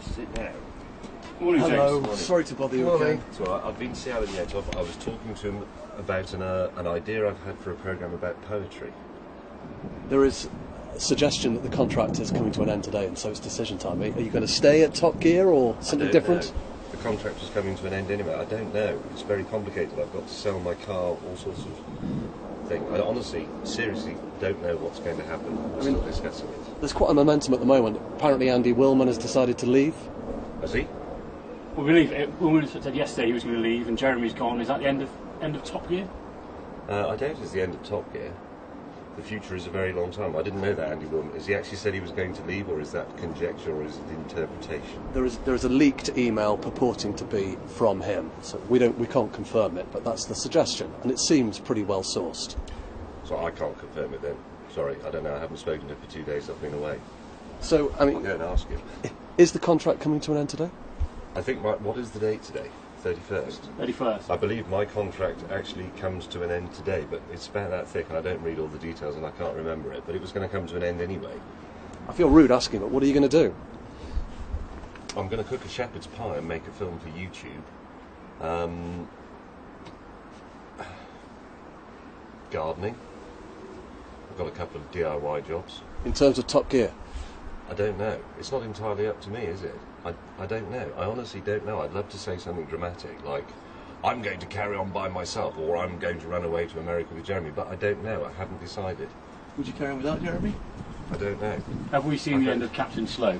sit down. Morning, Hello, James. sorry to bother you Morning. again. It's all right. I've been to see Alan the Edge. I was talking to him about an idea I've had for a programme about poetry. There is a suggestion that the contract is coming to an end today, and so it's decision time. Are you going to stay at Top Gear or something I don't different? know. The contract was coming to an end anyway. I don't know. It's very complicated. I've got to sell my car, all sorts of things. I honestly, seriously don't know what's going to happen. We're still discussing it. There's quite a momentum at the moment. Apparently Andy Willman has decided to leave. Has he? Well, we leave. Woman said yesterday he was going to leave, and Jeremy's gone. Is that the end of Top Gear? I doubt it's the end of Top Gear. The future is a very long time. I didn't know that, Andy Willman. Has he actually said he was going to leave, or is that conjecture, or is it interpretation? There is a leaked email purporting to be from him, so we can't confirm it, but that's the suggestion, and it seems pretty well sourced. So I can't confirm it then. Sorry, I don't know. I haven't spoken to him for 2 days. I've been away. So, I I'll mean, go and ask him. is the contract coming to an end today? I think what is the date today? 31st. 31st. I believe my contract actually comes to an end today, but it's about that thick and I don't read all the details and I can't remember it, but it was going to come to an end anyway. I feel rude asking, but what are you going to do? I'm going to cook a shepherd's pie and make a film for YouTube. Gardening. I've got a couple of DIY jobs. In terms of Top Gear? I don't know. It's not entirely up to me, is it? I don't know. I honestly don't know. I'd love to say something dramatic, like, I'm going to carry on by myself, or I'm going to run away to America with Jeremy, but I don't know. I haven't decided. Would you carry on without Jeremy? I don't know. Have we seen the end of Captain Slow?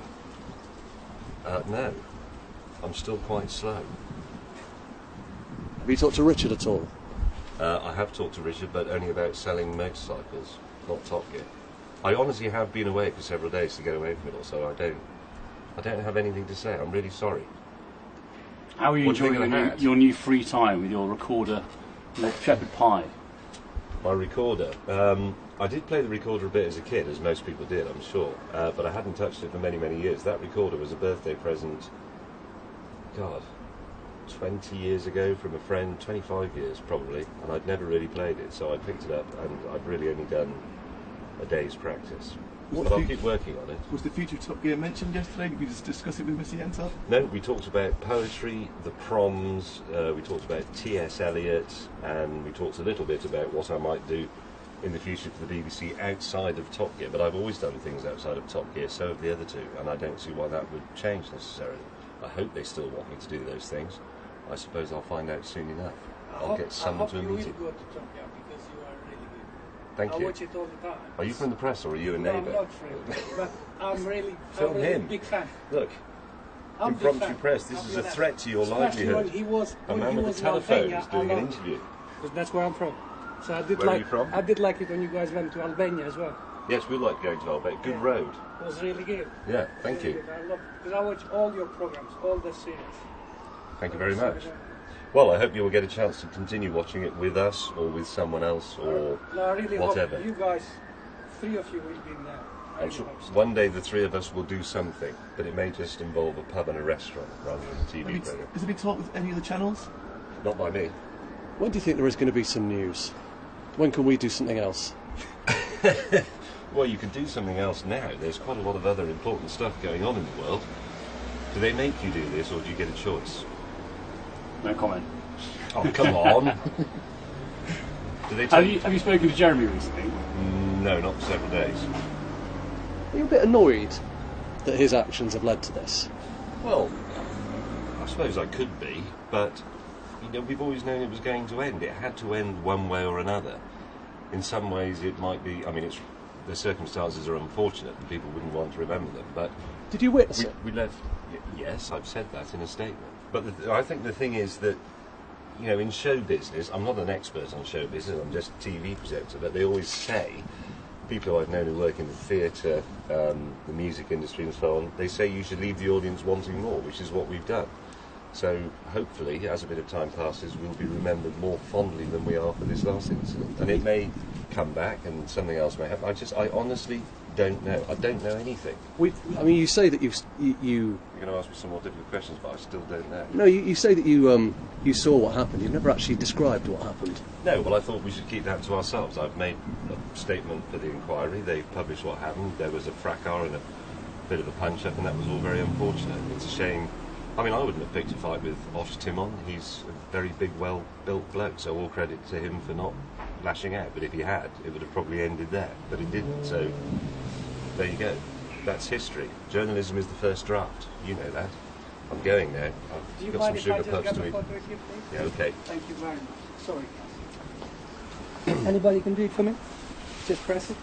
No. I'm still quite slow. Have you talked to Richard at all? I have talked to Richard, but only about selling motorcycles, not Top Gear. I honestly have been away for several days to get away from it all, so I don't have anything to say. I'm really sorry. How are you What do you enjoying think of the your new free time with your recorder, your shepherd pie? My recorder. I did play the recorder a bit as a kid, as most people did, I'm sure, but I hadn't touched it for many, many years. That recorder was a birthday present, God, 20 years ago from a friend, 25 years probably, and I'd never really played it, so I picked it up and I've really only done a day's practice. But I'll keep working on it. Was the future Top Gear mentioned yesterday? Did we just discuss it with Mr. Yentov? No, we talked about poetry, the proms, we talked about T.S. Eliot, and we talked a little bit about what I might do in the future for the BBC outside of Top Gear, but I've always done things outside of Top Gear, so have the other two, and I don't see why that would change necessarily. I hope they still want me to do those things. I suppose I'll find out soon enough. I'll get summoned to a meeting. I hope you will go to Top Gear because you are really good. Thank I you. watch it all the time. Are you from the press or are you a No, neighbour? I'm not friend, but I'm really him. big fan. Look, I'm big impromptu fan. press, this I'll is be a that. threat to your Especially livelihood. when he was, A when man he with was a in telephone Albania, is doing I an loved it. interview. Because that's where I'm from. So I did Where are you from? I did like it when you guys went to Albania as well. Yes, we like going to Albania. Good road. It was really good. Yeah, thank Really you. good. I love it because I watch all your programs, all the series. Thank you very much. Well, I hope you will get a chance to continue watching it with us or with someone else or No, I really whatever. hope you guys, three of you will be in there. I I'm really sure hope so. one day the three of us will do something, but it may just involve a pub and a restaurant rather than a TV program. Has there been talk with any of the channels? Not by me. When do you think there is going to be some news? When can we do something else? Well, you can do something else now. There's quite a lot of other important stuff going on in the world. Do they make you do this, or do you get a choice? No comment. Oh, come on. Do they Have tell you spoken to Jeremy recently? No, not for several days. Are you a bit annoyed that his actions have led to this? Well, I suppose I could be, but we've always known it was going to end. It had to end one way or another. In some ways, it might be. I mean, the circumstances are unfortunate, and people wouldn't want to remember them. But Did you witness it? we left. Yes, I've said that in a statement. But I think the thing is that, in show business, I'm not an expert on show business. I'm just a TV presenter. But they always say, people I've known who work in the theatre, the music industry, and so on, they say you should leave the audience wanting more, which is what we've done. So hopefully, as a bit of time passes, we'll be remembered more fondly than we are for this last incident. And it may come back, and something else may happen. I honestly don't know. I don't know anything. I mean, you say that you You're going to ask me some more difficult questions, but I still don't know. no, you say that you saw what happened. You've never actually described what happened. No, well, I thought we should keep that to ourselves. I've made a statement for the inquiry. They've published what happened. There was a fracas in a bit of a punch-up, and that was all very unfortunate. It's a shame. I mean, I wouldn't have picked a fight with Osh Timon. He's a very big, well-built bloke, so all credit to him for not lashing out. But if he had, it would have probably ended there. But he didn't, so there you go. That's history. Journalism is the first draft. You know that. I'm going now. Do you I've got some mind if I sugar just puffs grab to a eat. photo with you, please? Yeah, okay. Thank you very much. Sorry. Anybody can do it for me? Just press it.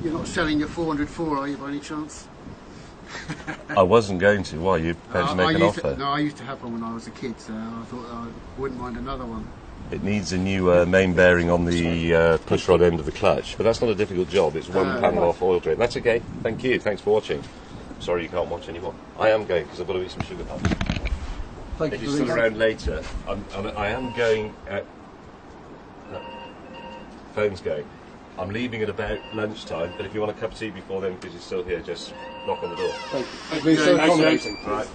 You're not selling your 404, are you, by any chance? I wasn't going to. Why? You prepared to make an offer? No, I used to have one when I was a kid, so I thought I wouldn't mind another one. It needs a new main bearing on the push rod end of the clutch, but that's not a difficult job. It's one panel off oil drain. That's okay. Thank you. Thanks for watching. Sorry you can't watch anymore. I am going because I've got to eat some sugar puffs. Thank If you. you're still around later, I am going at... No. Phone's going. I'm leaving at about lunchtime, but if you want a cup of tea before then, because you're still here, just knock on the door. Thank you. You've been so accommodating. Right.